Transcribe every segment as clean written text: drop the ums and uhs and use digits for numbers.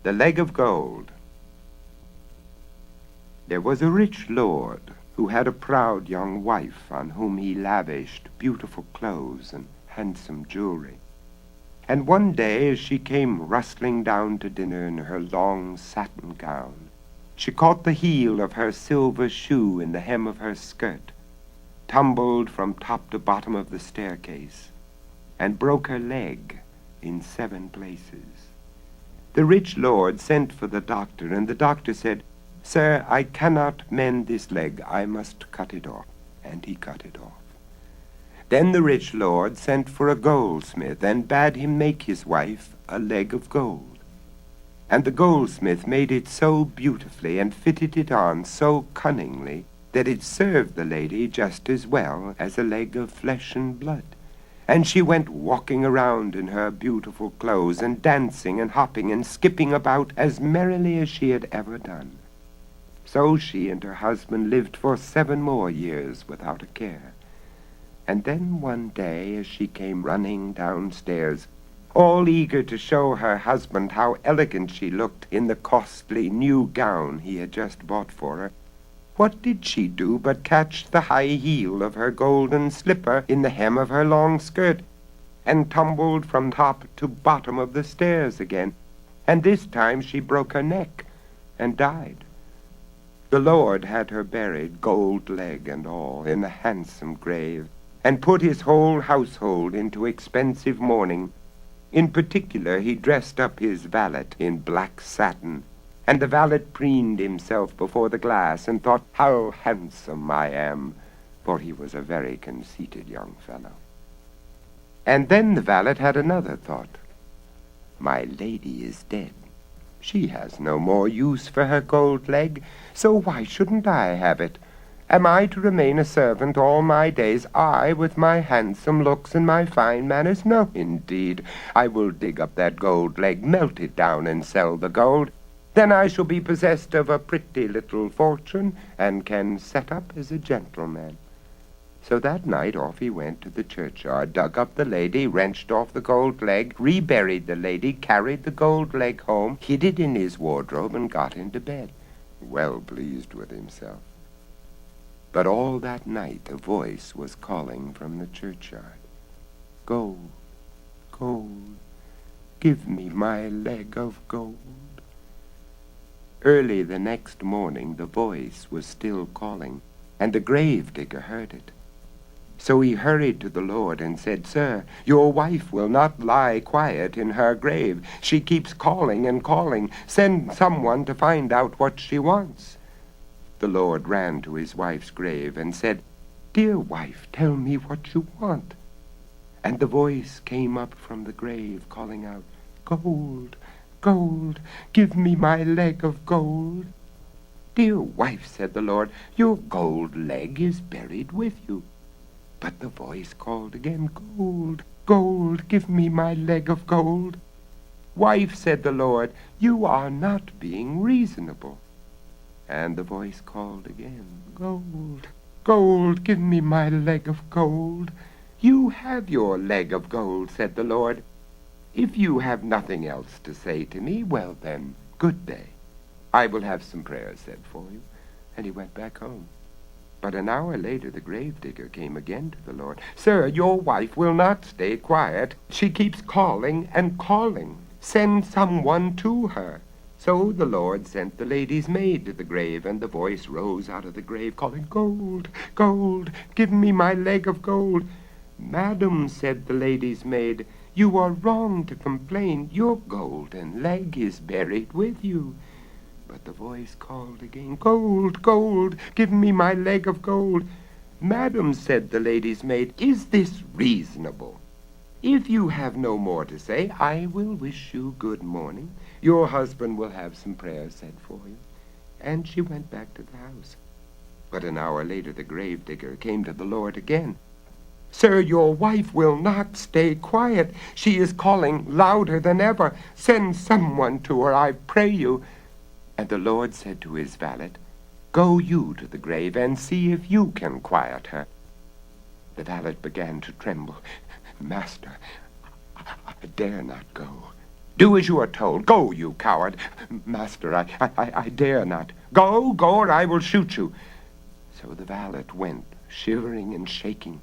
The Leg of Gold. There was a rich lord who had a proud young wife on whom he lavished beautiful clothes and handsome jewelry. And one day, as she came rustling down to dinner in her long satin gown, she caught the heel of her silver shoe in the hem of her skirt, tumbled from top to bottom of the staircase, and broke her leg in 7 places. The rich lord sent for the doctor, and the doctor said, "Sir, I cannot mend this leg. I must cut it off." And he cut it off. Then the rich lord sent for a goldsmith and bade him make his wife a leg of gold. And the goldsmith made it so beautifully and fitted it on so cunningly that it served the lady just as well as a leg of flesh and blood. And she went walking around in her beautiful clothes and dancing and hopping and skipping about as merrily as she had ever done. So she and her husband lived for 7 more years without a care. And then one day, as she came running downstairs, all eager to show her husband how elegant she looked in the costly new gown he had just bought for her, what did she do but catch the high heel of her golden slipper in the hem of her long skirt, and tumbled from top to bottom of the stairs again, and this time she broke her neck and died. The Lord had her buried, gold leg and all, in a handsome grave, and put his whole household into expensive mourning. In particular, he dressed up his valet in black satin, and the valet preened himself before the glass and thought, "How handsome I am," for he was a very conceited young fellow. And then the valet had another thought. "My lady is dead. She has no more use for her gold leg, so why shouldn't I have it? Am I to remain a servant all my days, I, with my handsome looks and my fine manners? No, indeed. I will dig up that gold leg, melt it down, and sell the gold. Then I shall be possessed of a pretty little fortune, and can set up as a gentleman." So that night off he went to the churchyard, dug up the lady, wrenched off the gold leg, reburied the lady, carried the gold leg home, hid it in his wardrobe, and got into bed, well pleased with himself. But all that night a voice was calling from the churchyard, "Gold, gold, give me my leg of gold." Early the next morning the voice was still calling, and the grave digger heard it. So he hurried to the Lord and said, "Sir, your wife will not lie quiet in her grave. She keeps calling and calling. Send someone to find out what she wants." The Lord ran to his wife's grave and said, "Dear wife, tell me what you want." And the voice came up from the grave, calling out, "Gold, gold, give me my leg of gold." "Dear wife," said the Lord, "your gold leg is buried with you." But the voice called again, "Gold, gold, give me my leg of gold." "Wife," said the Lord, "you are not being reasonable." And the voice called again, "Gold, gold, give me my leg of gold." "You have your leg of gold," said the Lord. "If you have nothing else to say to me, well then, good day. I will have some prayers said for you." And he went back home. But an hour later the gravedigger came again to the Lord. "Sir, your wife will not stay quiet. She keeps calling and calling. Send someone to her." So the Lord sent the lady's maid to the grave, and the voice rose out of the grave, calling, "Gold, gold, give me my leg of gold." "Madam," said the lady's maid, "you are wrong to complain. Your golden leg is buried with you." But the voice called again, "Gold, gold, give me my leg of gold." "Madam," said the lady's maid, "is this reasonable? If you have no more to say, I will wish you good morning. Your husband will have some prayers said for you." And she went back to the house. But an hour later the gravedigger came to the Lord again. "Sir, your wife will not stay quiet. She is calling louder than ever. Send someone to her, I pray you." And the Lord said to his valet, "Go you to the grave and see if you can quiet her." The valet began to tremble. "Master, I dare not go. Do as you are told. Go, you coward. Master, I dare not. Go, or I will shoot you. So the valet went, shivering and shaking.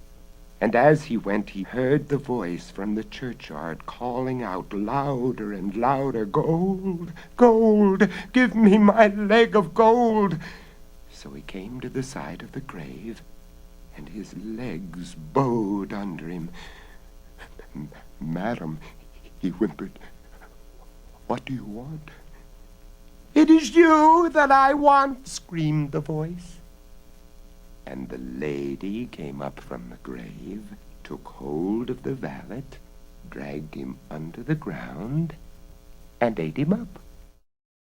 And as he went, he heard the voice from the churchyard calling out louder and louder, "Gold, gold, give me my leg of gold." So he came to the side of the grave, and his legs bowed under him. "Madam," he whimpered, "what do you want?" "It is you that I want," screamed the voice. And the lady came up from the grave, took hold of the valet, dragged him under the ground, and ate him up.